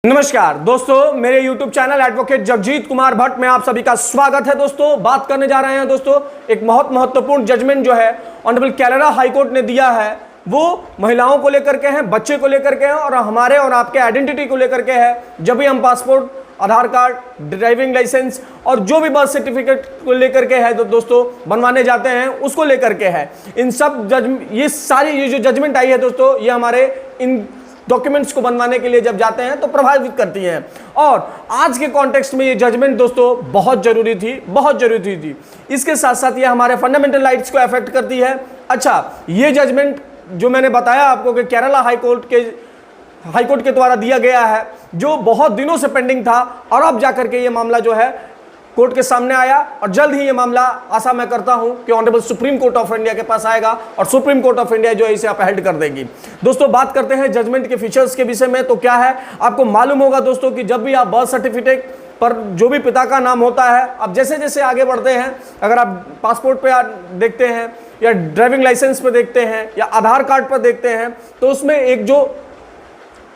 नमस्कार दोस्तों, मेरे YouTube channel advocate Jagjit Kumar Bhatt में आप सभी का स्वागत है। दोस्तों बात करने जा रहे हैं दोस्तों एक बहुत महत्वपूर्ण जजमेंट जो है ऑनरेबल केरला हाई कोर्ट ने दिया है, वो महिलाओं को लेकर के हैं, बच्चे को लेकर के हैं और हमारे और आपके आइडेंटिटी को लेकर के है। जब भी हम पासपोर्ट, आधार कार्ड, ड्राइविंग लाइसेंस और जो भी बर्थ सर्टिफिकेट को लेकर के है तो दोस्तों बनवाने जाते हैं, उसको लेकर के है। इन सब ये जो जजमेंट आई है दोस्तों, ये हमारे इन डॉक्यूमेंट्स को बनवाने के लिए जब जाते हैं तो प्रभावित करती हैं। और आज के कॉन्टेक्स्ट में ये जजमेंट दोस्तों बहुत जरूरी थी। इसके साथ साथ ये हमारे फंडामेंटल राइट्स को अफेक्ट करती है। अच्छा, ये जजमेंट जो मैंने बताया आपको कि केरला हाई कोर्ट के द्वारा दिया गया है, जो बहुत दिनों से पेंडिंग था और अब जाकर के ये मामला जो है कोर्ट के सामने आया और जल्द ही ये मामला, आशा मैं करता हूं कि honourable supreme court of India के पास आएगा और सुप्रीम कोर्ट ऑफ इंडिया जो है इसे अपहेल्ड कर देगी। दोस्तों बात करते हैं जजमेंट के फीचर्स के विषय में। तो क्या है, आपको मालूम होगा दोस्तों कि जब भी आप बर्थ सर्टिफिकेट पर जो भी पिता का नाम होता है, अब जैसे जैसे आगे बढ़ते हैं, अगर आप पासपोर्ट पे देखते हैं या ड्राइविंग लाइसेंस पे देखते हैं या आधार कार्ड पर देखते हैं, तो उसमें एक जो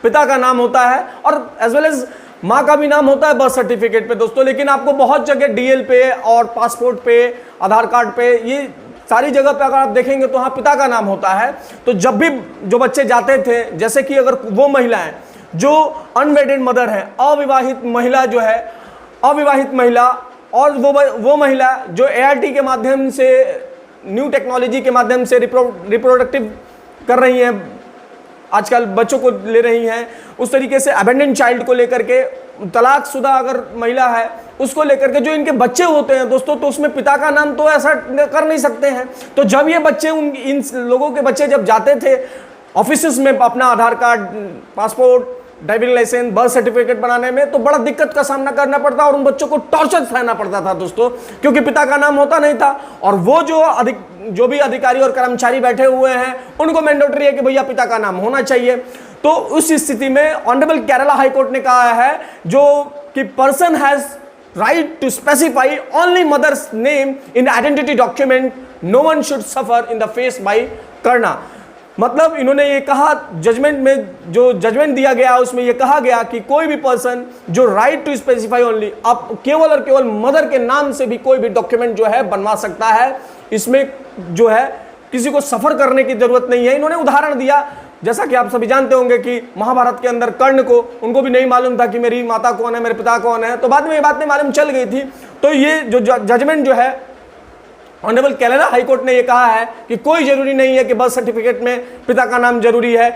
पिता का नाम होता है और एज वेल एज माँ का भी नाम होता है बर्थ सर्टिफिकेट पे दोस्तों। लेकिन आपको बहुत जगह डीएल पे और पासपोर्ट पे, आधार कार्ड पे, ये सारी जगह पे अगर आप देखेंगे तो वहाँ पिता का नाम होता है। तो जब भी जो बच्चे जाते थे, जैसे कि अगर वो महिलाएं जो अनवेडेड मदर है, अविवाहित महिला जो है, अविवाहित महिला, और वो महिला जो ART के माध्यम से, न्यू टेक्नोलॉजी के माध्यम से रिप्रोडक्टिव कर रही हैं, आजकल बच्चों को ले रही हैं, उस तरीके से अबेंडेंट चाइल्ड को लेकर के, तलाकशुदा अगर महिला है उसको लेकर के जो इनके बच्चे होते हैं दोस्तों, तो उसमें पिता का नाम तो ऐसा कर नहीं सकते हैं। तो जब ये बच्चे इन लोगों के बच्चे जब जाते थे ऑफिस में अपना Aadhaar card, passport, driving licence, birth certificate बनाने में, तो बड़ा दिक्कत का सामना करना पड़ता और उन बच्चों को टॉर्चर सहना पड़ता था दोस्तों, क्योंकि पिता का नाम होता नहीं था। और वो जो भी अधिकारी और कर्मचारी बैठे हुए हैं उनको मैंडेटरी है कि भैया पिता का नाम होना चाहिए। तो उस स्थिति में ऑनरेबल केरला हाई कोर्ट ने कहा है जो कि person has right to specify only mother's name in identity document, no one should suffer in the face by करना। मतलब इन्होंने ये कहा, जजमेंट में जो जजमेंट दिया गया उसमें ये कहा गया कि कोई भी पर्सन जो राइट टू स्पेसिफाई ओनली, आप केवल और केवल मदर के नाम से भी कोई भी डॉक्यूमेंट जो है बनवा सकता है। इसमें जो है किसी को सफर करने की जरूरत नहीं है। इन्होंने उदाहरण दिया, जैसा कि आप सभी जानते होंगे कि महाभारत के अंदर कर्ण को, उनको भी नहीं मालूम था कि मेरी माता कौन है, मेरे पिता कौन है, तो बाद में ये बात नहीं मालूम चल गई थी। तो ये जो जजमेंट जो है ऑनरेबल केरला हाई कोर्ट ने ये कहा है कि कोई जरूरी नहीं है कि बर्थ सर्टिफिकेट में पिता का नाम जरूरी है,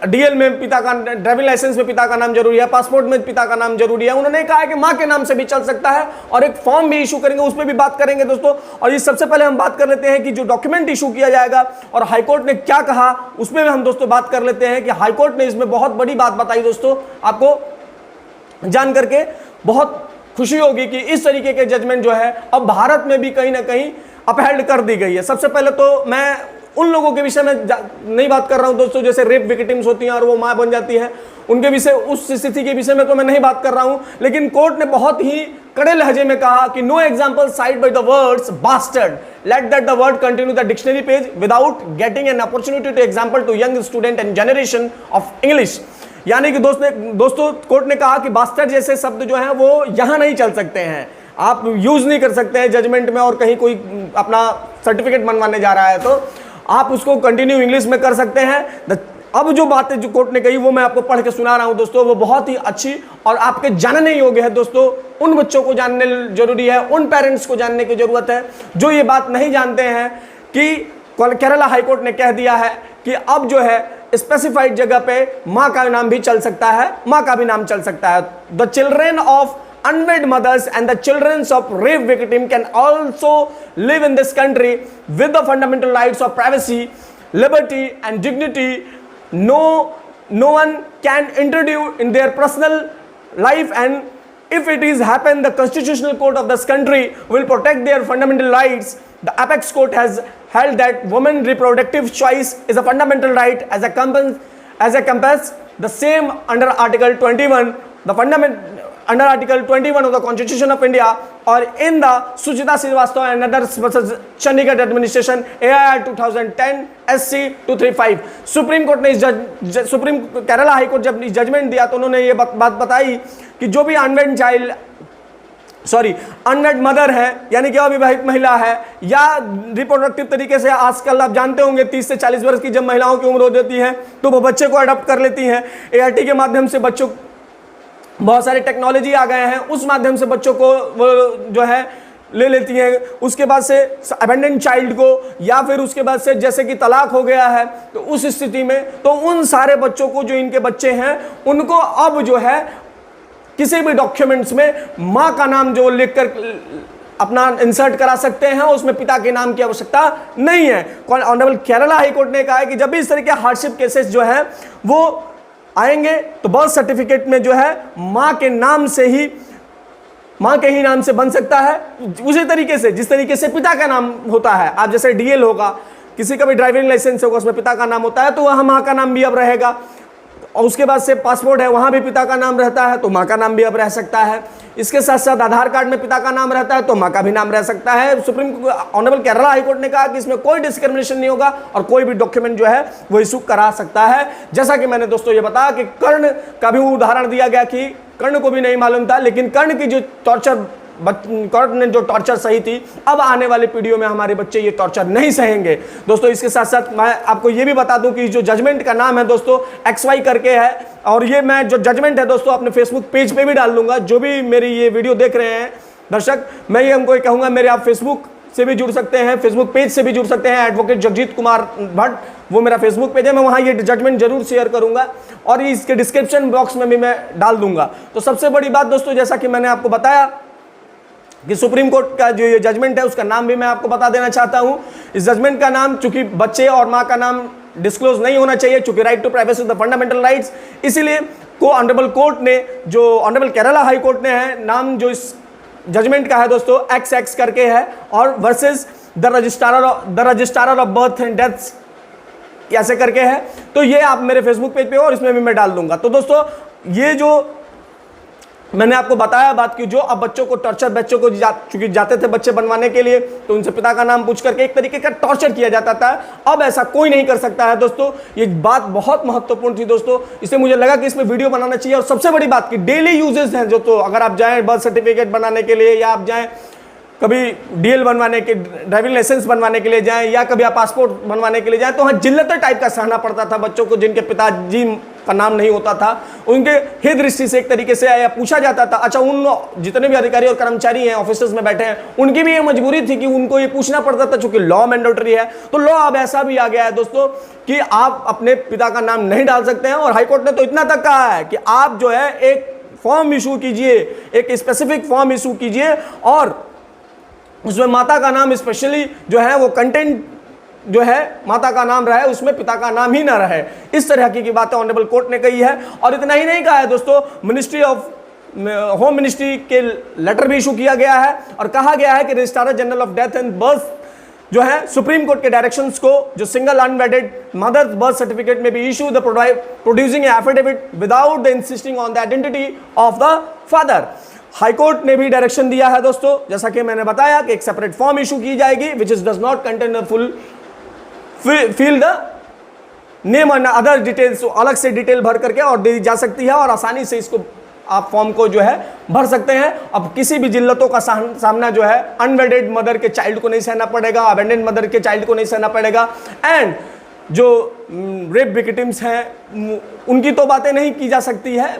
डीएल में पिता का, ड्राइविंग लाइसेंस में पिता का नाम जरूरी है, पासपोर्ट में पिता का नाम जरूरी है। उन्होंने कहा है कि माँ के नाम से भी चल सकता है और एक फॉर्म भी इशू करेंगे, उस पर भी बात करेंगे दोस्तों। और ये सबसे पहले हम बात कर लेते हैं कि जो डॉक्यूमेंट इशू किया जाएगा और हाईकोर्ट ने क्या कहा, उसमें हम दोस्तों बात कर लेते हैं कि हाईकोर्ट ने इसमें बहुत बड़ी बात बताई दोस्तों। आपको जान करके बहुत खुशी होगी कि इस तरीके के जजमेंट जो है अब भारत में भी कहीं ना कहीं अपहेल्ड कर दी गई है। सबसे पहले तो मैं उन लोगों के विषय में नहीं बात कर रहा हूं दोस्तों, जैसे रेप विक्टिम्स होती हैं और वो मां बन जाती है, उनके विषय, उस स्थिति के विषय में तो मैं नहीं बात कर रहा हूं। लेकिन कोर्ट ने बहुत ही कड़े लहजे में कहा कि no example side by the words bastard, let that the word continue the dictionary page without getting an opportunity to example to young student and generation of English. यानी कि दोस्तों कोर्ट ने कहा कि बास्टर्ड जैसे शब्द जो हैं वो यहां नहीं चल सकते हैं, आप यूज नहीं कर सकते हैं जजमेंट में। और कहीं कोई अपना सर्टिफिकेट बनवाने जा रहा है तो आप उसको कंटिन्यू इंग्लिश में कर सकते हैं। अब जो बातें जो कोर्ट ने कही वो मैं आपको पढ़ के सुना रहा हूं दोस्तों, वो बहुत ही अच्छी और आपके जानने योग्य है दोस्तों। उन बच्चों को जानने जरूरी है, उन पेरेंट्स को जानने की जरूरत है जो ये बात नहीं जानते हैं कि केरला हाईकोर्ट ने कह दिया है कि अब जो है स्पेसिफाइड जगह पे माँ का नाम भी चल सकता है, माँ का भी नाम चल सकता है। The children of unwed mothers and the children of rape victim can also live in this country with the fundamental rights of privacy, liberty and dignity. No one can intrude in their personal life, and if it is happened, the constitutional court of this country will protect their fundamental rights. The apex court has held that women's reproductive choice is a fundamental right as a compass the same under Article 21. under Article 21 of the Constitution of India or in the Suchita Srivastava and others versus Chandigarh Administration AIR 2010 SC 235। Supreme court ने supreme Kerala high court जब judgement दिया तो उन्होंने ये बात बताई कि जो भी अनवेड मदर है, यानी कि अविवाहित महिला है, या रिप्रोडक्टिव तरीके से आजकल आप जानते होंगे 30 से 40 वर्ष की जब महिलाओं की उम्र हो जाती है तो वो बच्चे को अडॉप्ट कर लेती हैं। ART के माध्यम से बच्चों, बहुत सारे टेक्नोलॉजी आ गए हैं, उस माध्यम से बच्चों को वो जो है ले लेती हैं। उसके बाद से अबेंडेंड चाइल्ड को, या फिर उसके बाद से जैसे कि तलाक हो गया है तो उस स्थिति में तो उन सारे बच्चों को, जो इनके बच्चे हैं, उनको अब जो है किसी भी डॉक्यूमेंट्स में माँ का नाम जो लिखकर अपना इंसर्ट करा सकते हैं, उसमें पिता के नाम की आवश्यकता नहीं है। ऑनरेबल केरला हाई कोर्ट ने कहा है कि जब भी इस तरह के हार्डशिप केसेस जो है वो आएंगे तो बर्थ सर्टिफिकेट में जो है माँ के नाम से ही, माँ के ही नाम से बन सकता है, उसी तरीके से जिस तरीके से पिता का नाम होता है। आप जैसे DL होगा, किसी का भी ड्राइविंग लाइसेंस होगा, उसमें पिता का नाम होता है, तो वह माँ का नाम भी अब रहेगा। और उसके बाद से पासपोर्ट है, वहाँ भी पिता का नाम रहता है, तो माँ का नाम भी अब रह सकता है। इसके साथ साथ आधार कार्ड में पिता का नाम रहता है तो माँ का भी नाम रह सकता है। Supreme honourable Kerala high court ने कहा कि इसमें कोई डिस्क्रिमिनेशन नहीं होगा और कोई भी डॉक्यूमेंट जो है वो इशू करा सकता है। जैसा कि मैंने दोस्तों ये बताया कि कर्ण का भी उदाहरण दिया गया कि कर्ण को भी नहीं मालूम था, लेकिन कर्ण की जो कर्ण ने जो टॉर्चर सही थी, अब आने वाली पीढ़ियों में हमारे बच्चे ये टॉर्चर नहीं सहेंगे। दोस्तों इसके साथ साथ मैं आपको ये भी बता दूं कि जो जजमेंट का नाम है दोस्तों XY करके है, और ये मैं जो जजमेंट है दोस्तों अपने फेसबुक पेज पे भी डाल दूंगा। जो भी मेरी ये वीडियो देख रहे हैं दर्शक, मैं ये हमको कहूंगा, मेरे आप फेसबुक से भी जुड़ सकते हैं, फेसबुक पेज से भी जुड़ सकते हैं, एडवोकेट जगजीत कुमार भट्ट, वो मेरा फेसबुक पेज है, मैं वहाँ ये जजमेंट जरूर शेयर करूंगा और इसके डिस्क्रिप्शन बॉक्स में भी मैं डाल दूंगा। तो सबसे बड़ी बात दोस्तों, जैसा कि मैंने आपको बताया कि सुप्रीम कोर्ट का जो ये जजमेंट है उसका नाम भी मैं आपको बता देना चाहता हूं। इस जजमेंट का नाम, चूंकि बच्चे और मां का नाम डिस्क्लोज नहीं होना चाहिए, चूंकि right to privacy is the fundamental rights, इसीलिए को ऑनरेबल कोर्ट ने, जो ऑनरेबल केरला हाई कोर्ट ने है, नाम जो इस जजमेंट का है दोस्तों XX करके है, और versus the registrar of birth and deaths कैसे करके है। तो ये आप मेरे फेसबुक पेज पे और इसमें भी मैं डाल दूंगा। तो दोस्तों ये जो मैंने आपको बताया बात की, जो अब बच्चों को टॉर्चर, बच्चों को चूंकि जाते थे बच्चे बनवाने के लिए तो उनसे पिता का नाम पूछ करके एक तरीके का टॉर्चर किया जाता था, अब ऐसा कोई नहीं कर सकता है दोस्तों। ये बात बहुत महत्वपूर्ण थी दोस्तों, इसलिए मुझे लगा कि इसमें वीडियो बनाना चाहिए। और सबसे बड़ी बात की डेली यूजेस हैं जो, तो अगर आप जाएं बर्थ सर्टिफिकेट बनाने के लिए, या आप जाएं कभी DL बनवाने के, ड्राइविंग लाइसेंस बनवाने के लिए जाएं, या कभी आप पासपोर्ट बनवाने के लिए जाएं, तो वहाँ जिल्लत टाइप का सहना पड़ता था बच्चों को जिनके पिताजी का नाम नहीं होता था। उनके हित दृष्टि से एक तरीके से या पूछा जाता था। अच्छा, उन जितने भी अधिकारी और कर्मचारी हैं, ऑफिसर्स में बैठे हैं, उनकी भी ये मजबूरी थी कि उनको ये पूछना पड़ता था, चूंकि लॉ मैंडेटरी है। तो लॉ अब ऐसा भी आ गया है दोस्तों कि आप अपने पिता का नाम नहीं डाल सकते हैं। और हाईकोर्ट ने तो इतना तक कहा है कि आप जो है एक फॉर्म इशू कीजिए, एक स्पेसिफिक फॉर्म इशू कीजिए, और उसमें माता का नाम स्पेशली जो है वो कंटेंट जो है माता का नाम रहे, उसमें पिता का नाम ही ना रहे। इस तरह की बातें ऑनरेबल कोर्ट ने कही है। और इतना ही नहीं कहा है दोस्तों, मिनिस्ट्री ऑफ होम मिनिस्ट्री के लेटर भी इशू किया गया है और कहा गया है कि registrar general of death and birth जो है सुप्रीम कोर्ट के डायरेक्शंस को, जो सिंगल अनवेडेड मदर बर्थ सर्टिफिकेट में भी issue the producing affidavit without the insisting on the identity of the father. High court ने भी डायरेक्शन दिया है दोस्तों, जैसा कि मैंने बताया कि एक सेपरेट फॉर्म इशू की जाएगी which is does not contain the full feel the name and other details, अलग से डिटेल भर करके और दी जा सकती है और आसानी से इसको आप फॉर्म को जो है भर सकते हैं। अब किसी भी जिल्लतों का सामना जो है अनवेडेड मदर के चाइल्ड को नहीं सहना पड़ेगा, अबेंडेंड मदर के चाइल्ड को नहीं सहना पड़ेगा, एंड जो रेप विक्टिम्स हैं उनकी तो बातें नहीं की जा सकती है,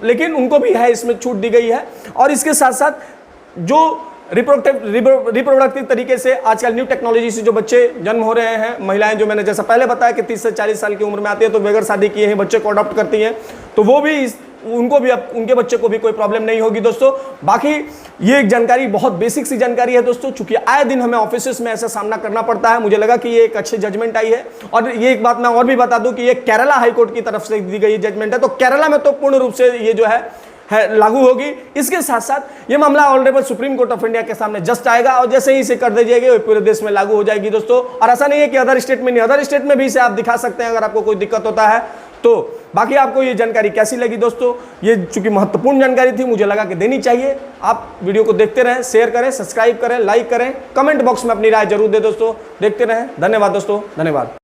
लेकिन उनको भी है इसमें छूट दी गई है। और इसके साथ साथ जो रिप्रोडक्टिव तरीके से आजकल न्यू टेक्नोलॉजी से जो बच्चे जन्म हो रहे हैं, महिलाएं जो मैंने जैसा पहले बताया कि 30 से 40 साल की उम्र में आती है तो बगैर शादी किए ही बच्चे को अडॉप्ट करती हैं, तो वो भी उनको भी अब उनके बच्चे को भी कोई प्रॉब्लम नहीं होगी दोस्तों। बाकी ये एक जानकारी बहुत बेसिक सी जानकारी है दोस्तों, चूंकि आए दिन हमें ऑफिस में ऐसा सामना करना पड़ता है। मुझे लगा कि ये एक अच्छी जजमेंट आई है। और ये एक बात मैं और भी बता दूं कि ये केरला हाईकोर्ट की तरफ से दी गई जजमेंट है, तो केरला में तो पूर्ण रूप से ये जो है लागू होगी। इसके साथ साथ ये मामला honourable supreme court of India के सामने जस्ट आएगा और जैसे ही इसे कर दी जाएगी पूरे देश में लागू हो जाएगी दोस्तों। और ऐसा नहीं है कि अदर स्टेट में नहीं, अदर स्टेट में भी इसे आप दिखा सकते हैं अगर आपको कोई दिक्कत होता है तो। बाकी आपको ये जानकारी कैसी लगी दोस्तों, ये चूंकि महत्वपूर्ण जानकारी थी, मुझे लगा कि देनी चाहिए। आप वीडियो को देखते रहें, शेयर करें, सब्सक्राइब करें, लाइक करें, कमेंट बॉक्स में अपनी राय जरूर दें दोस्तों। देखते रहें। धन्यवाद दोस्तों, धन्यवाद।